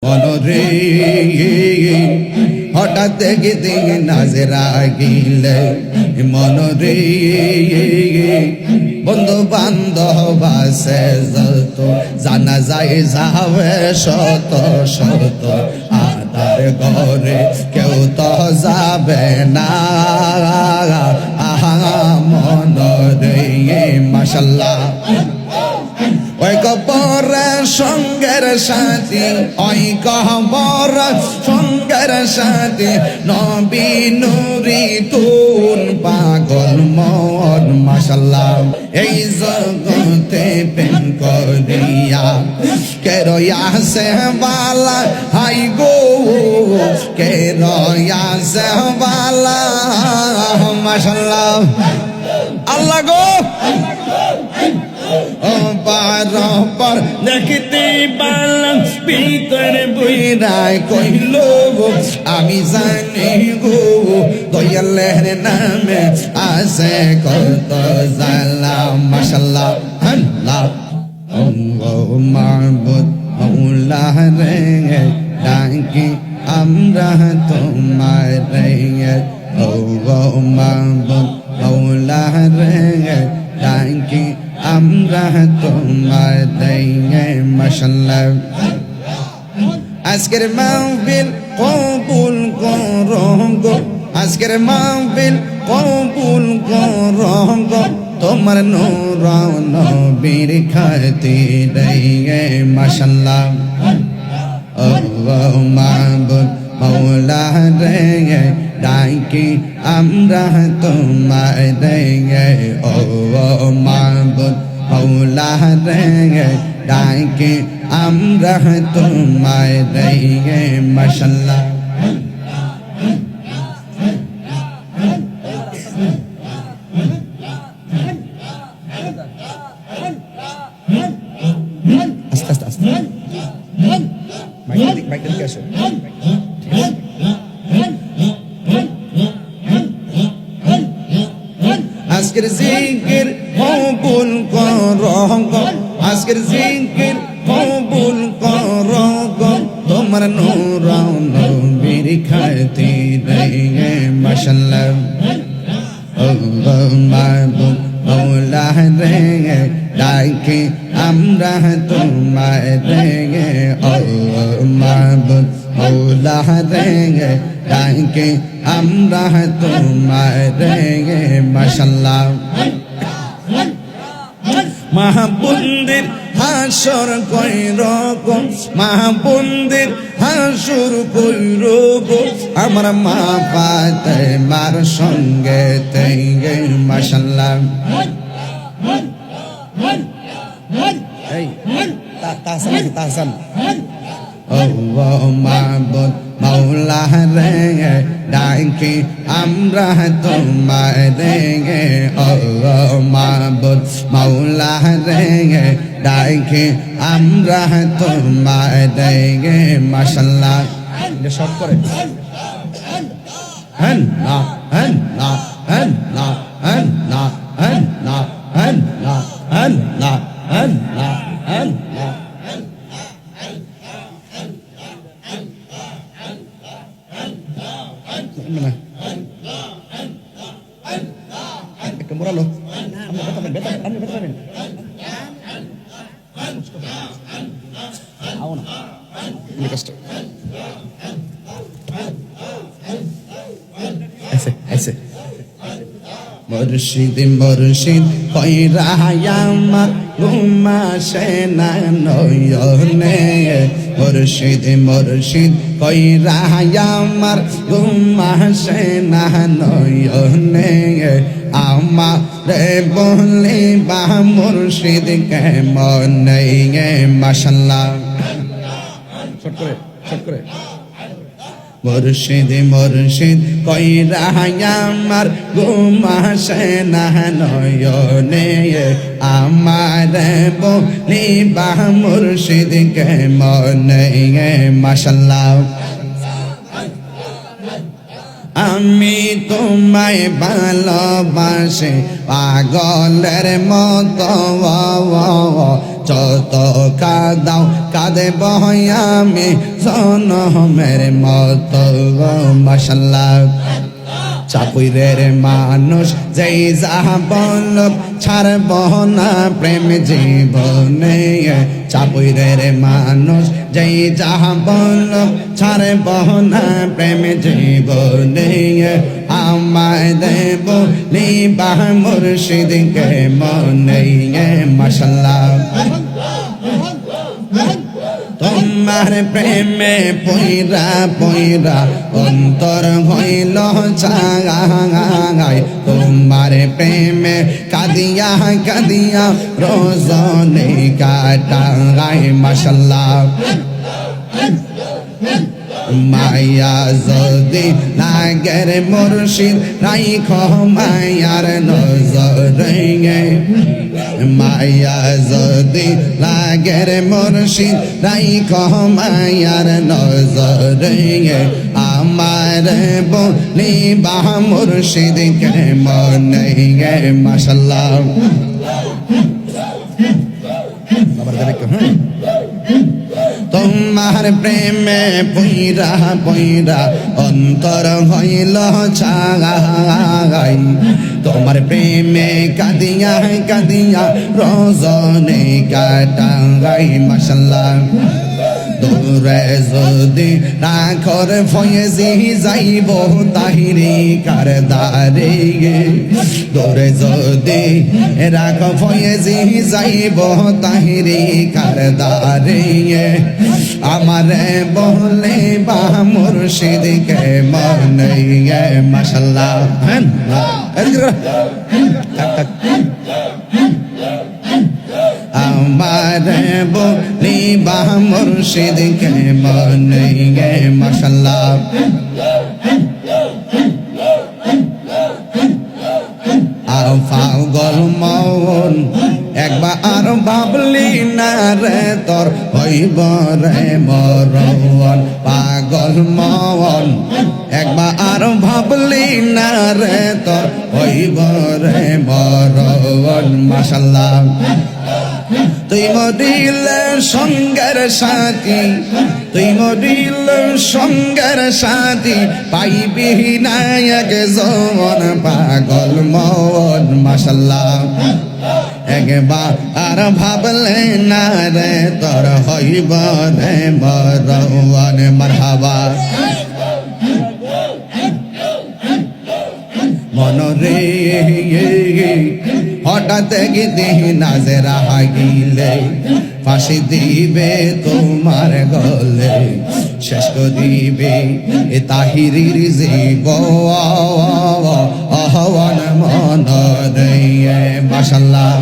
মনরে হঠাৎ দেখতে নাজরা গিলে মনরে বন্ধু বান্ধব আছে যত জানা যায় যাবে শত শত আদার ঘরে কেউ তো যাবে না আহা মনরে মাশাল্লাহ ওই কবর সঙ্গের সাথী ওই কবর সঙ্গের সাথী নবী নুরি তুন পাগল মন মাশাল্লাহ এই জগতে প্রেম করিয়া কে রয়াসে বালা হাই গো কে রয়াসে বালা মাশাল্লাহ আল্লাহ গো বারবার দেখতে পারলাম ভিতরে বইরায় কইল আমি জানি গো দয়ালের নামে আছে কত জালাম মাশাল্লাহ আল্লাহ ও মাবুদ মৌলা রে ডাকি আমরা তোমার রে ও মাবুদ মৌলা রে ডাকি আমরা তোমার দইয়ে মাশাল্লাহ আজকের মাহফিল কবুল করো গো আজকের মাহফিল কবুল করো গো তোমার নূর নবীর খাতিরে মাশাল্লাহ ও মাবুদ মৌলা রে ডাকি আমরা তোমার রে ও মাবুদ মৌলা রে ডাকি আমরা তোমার রে মাশাল্লাহ আস্তে আস্তে আস্তে মাইক দিকে আসো আজকের জিকির কবুল করো গো আজকের জিকির কবুল করো গো তোমার নূর নবীর খাতিরে মাশাল্লাহ ও মাবুদ মৌলা রে ডাকি আমরা তোমার রে ও মাবুদ মৌলা রে ডাকি আমরা তোমার রে মাশাল্লাহ মাহবুন্দির হাসর কইর গো মাহবুন্দির হাসর কইর গো আমার মা পাতে মার সঙ্গে তেগে মাশাল্লাহ এই তাহসান ও মাবুদ মৌলা রে ডাকি আমরা তোমার রে ও মাবুদ মৌলা রে ডাকি আমরা তোমার রে মাশাল্লাহ এটা শর্ট করে হন না হন না হন না হন না হন না হন না হন না হন না হন না একটু মোড়ালো আপনি বেতাবেন আও না কষ্ট ऐसे মুর্শিদ মুর্শিদ কইরা আমার ঘুমাসে না নয়নে মুর্শিদ মুর্শিদ কইরা আমার ঘুমাসে না নয়নে আমারে বলে বা মুর্শিদ কেমন মাশাল্লাহ শর্ট করে মুর্শিদ মুর্শিদ কইরা আমার ঘুমাসে না নয়নে আমার বলি বা মুর্শিদ কেমন মাশাল্লাহ আমি তোমায় ভালোবাসি পাগলের মতো যত কাদাও কাঁদে বহয়ামি জনমের মতো মাশাল্লাহ চাকুইরের মানুষ যেই যাহা বল ছাড়ব না প্রেম জীবনে চাকুইরের মানুষ যেই যাহা বল ছাড়ব না প্রেম জীবনে আমায় দেব নিবাহ মুর্শিদকে মনে মাশাল্লাহ তোমার প্রেমে পয়রা পয়রা অন্তর হইল চাগাই তোমার প্রেমে কাদিয়া কাদিয়া রজনী কাটাই মাশাল্লাহ মায়া যদি লাগের মুর্শিদ রাইখ মায়ার নজরে মায়া যদি লাগের মুর্শিদ রাইখ মায়ার নজরে আমার বলি বাহ মুর্শিদ কে মনে মাশাল্লাহ তোমার প্রেমে পইরা পইরা অন্তর হইল ছাগাই তোমার প্রেমে কাদিয়া কাদিয়া রজনী কাটাই মাশাল্লাহ দূরে যদি রাখর ফয়েজি যাইব তাহিরি কারদারে দূরে যদি রাখ ফয়েজি যাইব তাহিরি কারদারে আমারে বলে বা মুর্শিদকে মনে মাশাল্লাহ আমারে বলি বা মুর্শিদকে মনে মাশাল্লাহ পাগল মন একবার ভাবলি না রে তোর হইব রে মরণ পাগল মন একবার ভাবলি না রে তোর হইব রে মরণ মাশাল্লাহ তুই মরিলে সঙ্গের সাথী তুই মরিলে সঙ্গের সাথী পাইবি না এক জন পাগল মন মাশাল্লাহ একবার আর ভাবলে না রে তোর হইব রে মরণ মারহাবা মনরে হঠাৎ গিয়ে নাজেরা গিলে ফাঁসি দিবে তোমার গলে শেষ করিবে এ তাহিরির জীব আহ্বান মন রে মাশাল্লাহ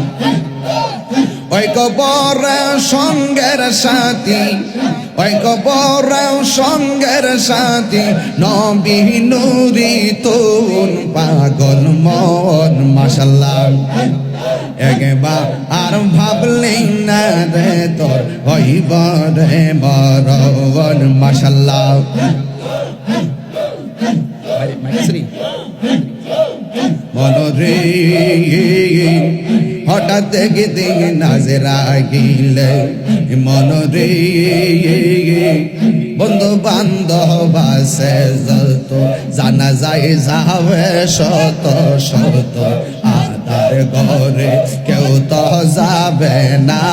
ওই কবর সঙ্গের সাথী ওই কবর সঙ্গের সাথী নবী নুরি তুন পাগল মন মাশাল্লাহ একবার আর ভাবলি না রে তোর হইব রে মরণ মাশাল্লাহ মনরে হঠাৎ গিয়ে নাজেরা গিলে মনরে বন্ধু বান্ধব আছে যত জানা যায় যাবে শত শত আদার ঘরে কেউ তো যাবে না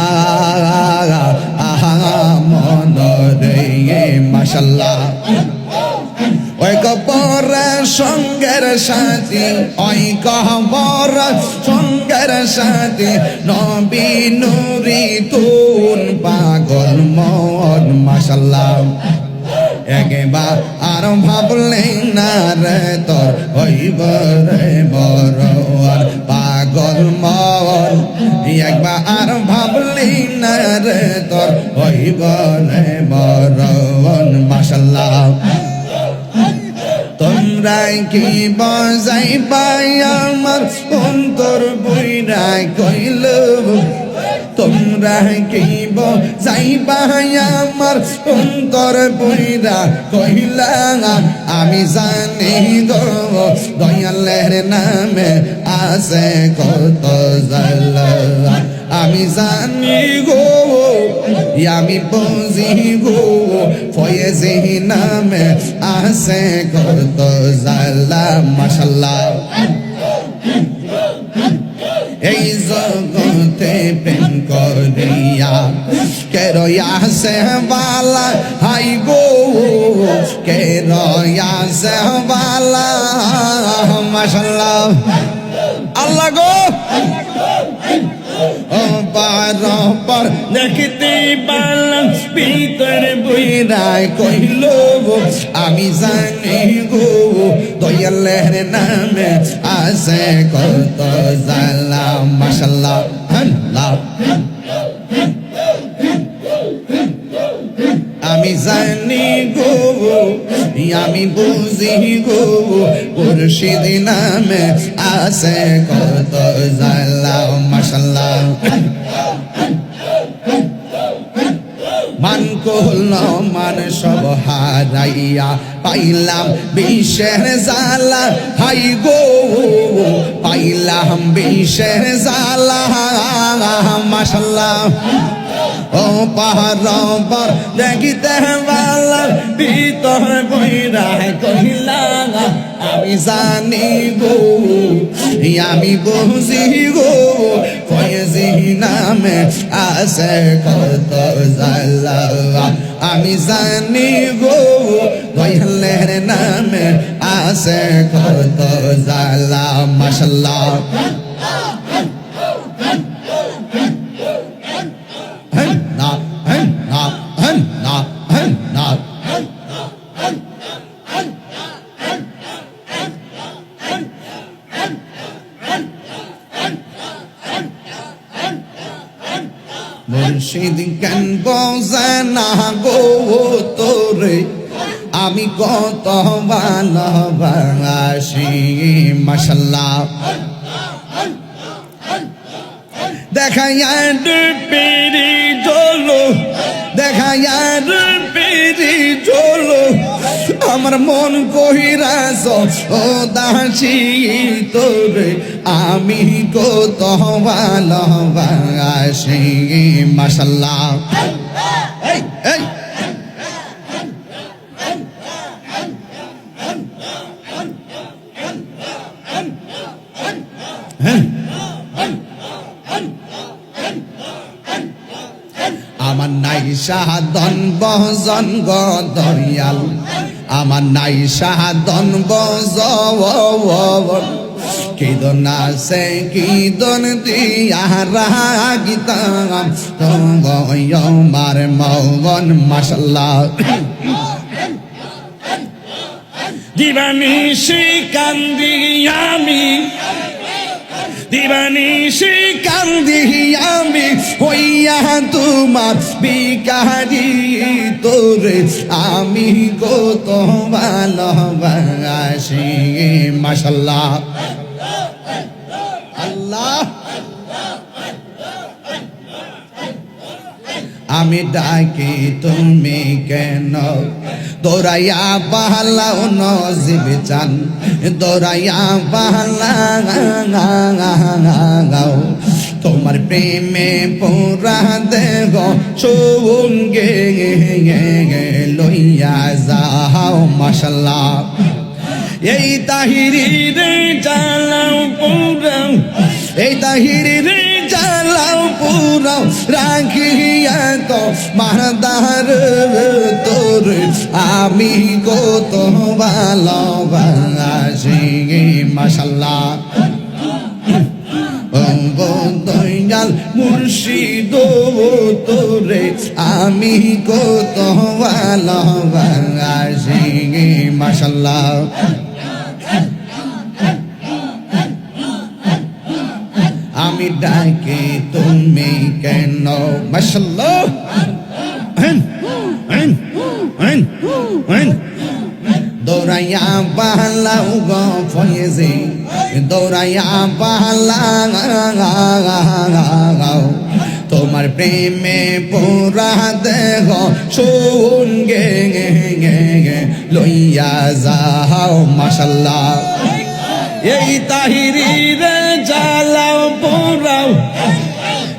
আহা মনরে মাশাল্লাহ ওই কবর সঙ্গের সাথী ওই কবর সঙ্গের সাথী নবী নুরি তুন পাগল মন মাশাল্লাহ একবার আর ভাবলে না রে তোর হইব রে মরণ পাগল মন একবার আর ভাবলি না রে তোর হইব রে মরণ মাশাল্লাহ তোমরা কি বজাই পাই আমার অন্তর বইরা কইল তোমরা কি বজাই পাই আমার অন্তর বইরা কইলা আমি জানি গো দয়ালের নামে আছে কত জালা আমি জানি গো আমি বুঝি গো ফয়েজি নামে আছে কত জালা মাশাআল্লাহ এই জগতে প্রেম করিয়া কে রয়াছে বালা হাই গো কে রয়াছে বালা মাশাআল্লাহ আল্লাহ গো ও বারবার দেখতে পারলাম ভিতরে বইরায় কইল আমি জানি গো দয়ালের নামে আছে কত জালা মাশাআল্লাহ আল্লাহ আমি জানি গো আমি বুঝি গো মুর্শিদ নামে আছে কত জালা মাশাআল্লাহ মান কহল মান সব হারাইয়া পাইলাম বিষের জালা হাই গো পাইলাম বিষের জালা মাশাআল্লাহ ও পাহাড় দেখিতে বালা ভিতর বইরা কহিলা আমি জানি গো আমি বুঝি গো ফয়েজি নামে আছে কত জালা আমি জানি গো দয়ালের নামে আছে কত জালা মাশাআল্লাহ মুর্শিদ কেন বোঝে না গো তোরে আমি কত ভালোবাসি মাশাআল্লাহ দেখাইয়া পেরি চলো দেখাইয়া পেরি চলো আমার মন কহিরাস ও দাসী তোরে আমি কত ভালোবাসি মাশাআল্লাহ আমার নাই সাধন বজন গো দয়াল আমার নাই সাধন বজন কিদন আছে কিদন দিয়া রাগিতাম তোমার মৌবন মাশাআল্লাহ দিবানিশি কান্দি আমি দিবানিশি কান্দি আমি হইয়া তোমার বিকারি তোরে আমি কত ভালোবাসি মাশাআল্লাহ আল্লাহ আমি ডাকি তুমি কেন দৌড়াইয়া পাহালাও নজিব চান দৌড়াইয়া পাহালাও তোমার প্রেমে পুরা দেহ সঙ্গে লইয়া যাও মাশাআল্লাহ এই তাহিরি রে চালাও পুরাও এই তাহিরি রে চালাও পুরাও রাখিয়া তো মারদার তোর আমি কত ভালোবাসি মাশাআল্লাহ দয়াল মুর্শিদ তোরে আমি কত ভালোবাসি মাশাআল্লাহ আমি ডাকি তুমি কেন মাশাআল্লাহ দৌড়াইয়া পাহালাও গো ফয়েজি দৌড়াইয়া পাহালাও তোমার প্রেমে পুরা দেহ সঙ্গে লইয়া যাও মাশাআল্লাহ এই তাহিরি রে জ্বালাও পোড়াও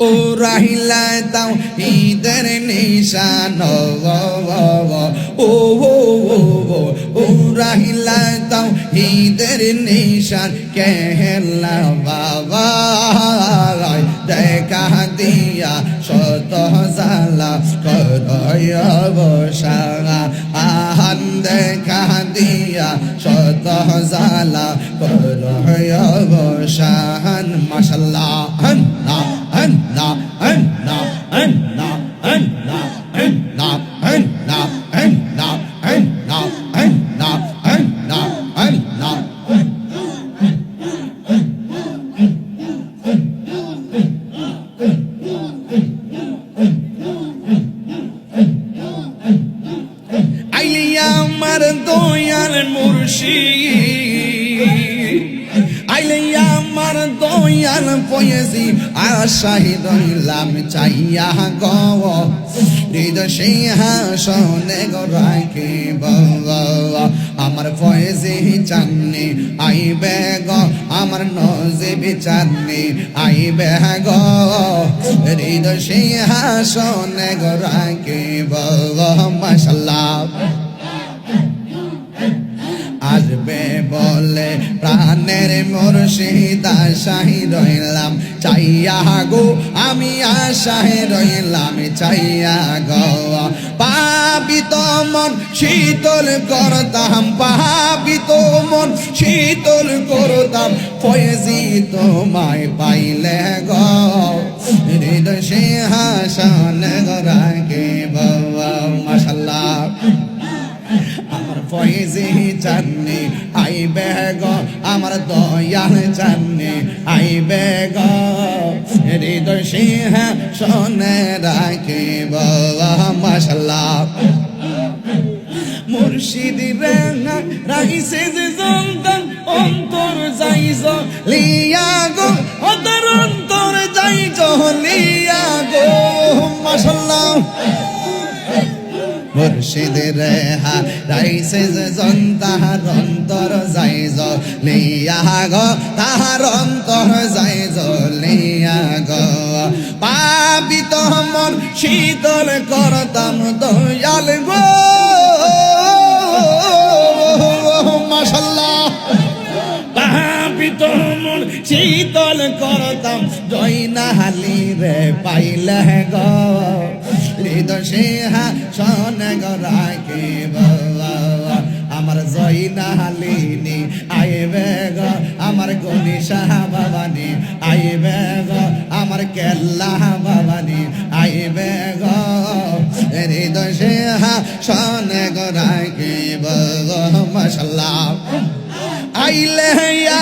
ও রাহিলা তাও ঈদের নিশান ও রাহিলা তাও ঈদের নিশান কেহলা বাবা দেখা দিয়া শত জালা করয় বসাঙা আহান দেখা দিয়া শত জালা করয় বসান মাশাল্লাহ আন্না আন্না আন্না আন্না আন্না আন্না আন্না আন্না আন্না আন্না আন্না আন্না আইলিয়া আমার দয়াল মুর্শিদ আইলিয়া আমার দয়াল পয়সি আশাহি রইলাম চাইয়া গো হৃদয় সিংহাসনে গো রাখিব আমার পয়সি চাননি আইবে গো আমার নজিবি চাননি আইবে গো হৃদয় সিংহাসনে গো রাখিব মাশাআল্লাহ আসবে বলে প্রাণের মুর্শিদ আশায় রইলাম চাইয়া গো আমি আশায় রইলাম চাইয়া গো পাপিত মন শীতল করতাম পাপিত মন শীতল করতাম ফয়েজি তোমায় পাইলে গো হৃদয় সিংহাসন রাখিব মাশাআল্লাহ আমার ফয়েজি চাননি আইবে গো আমার দয়াল চাননি আইবে গো হৃদয় সিংহাসনে রাখিব মাশাআল্লাহ মুর্শিদ রেনা রাইছে যে জন্তান অন্তর যাইজ লিয়া গো অন্তর অন্তর যাইজ লিয়া গো মাশাআল্লাহ মুর্শিদ রেহা রাইছে যে জন্তার অন্তর যাইজ লিয়া গো তাহার অন্তর যাইজ লিয়া গো পাপিত মন শীতল করতাম দয়াল গো মাশাআল্লাহ পাপিত মন শীতল করতাম জয়নাহালি রে পাইলে গো হৃদয় সিংহাসন গো রাখিব আমার জয়নাহালিনী আইবে গো আমার গনিশা বাবানি আইবে গো আমার কেল্লা বাবানি আইবে গো হৃদয় সিংহাসন গো রাখিব মাশাআল্লাহ আইলে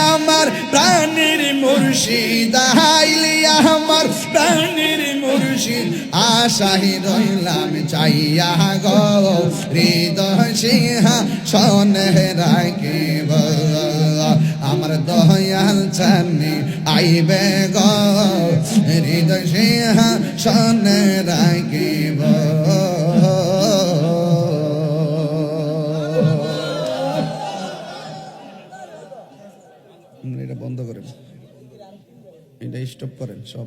আমার প্রাণের মুর্শিদ আইলে আমার প্রাণের মুর্শিদ আশায় রইলাম চাইয়া গো হৃদয় সিংহাসনে রাখিব আমার দয়াল চাননি আইবে গো হৃদয় সিংহাসনে রাখিব এটা বন্ধ করেন এটা স্টপ করেন সব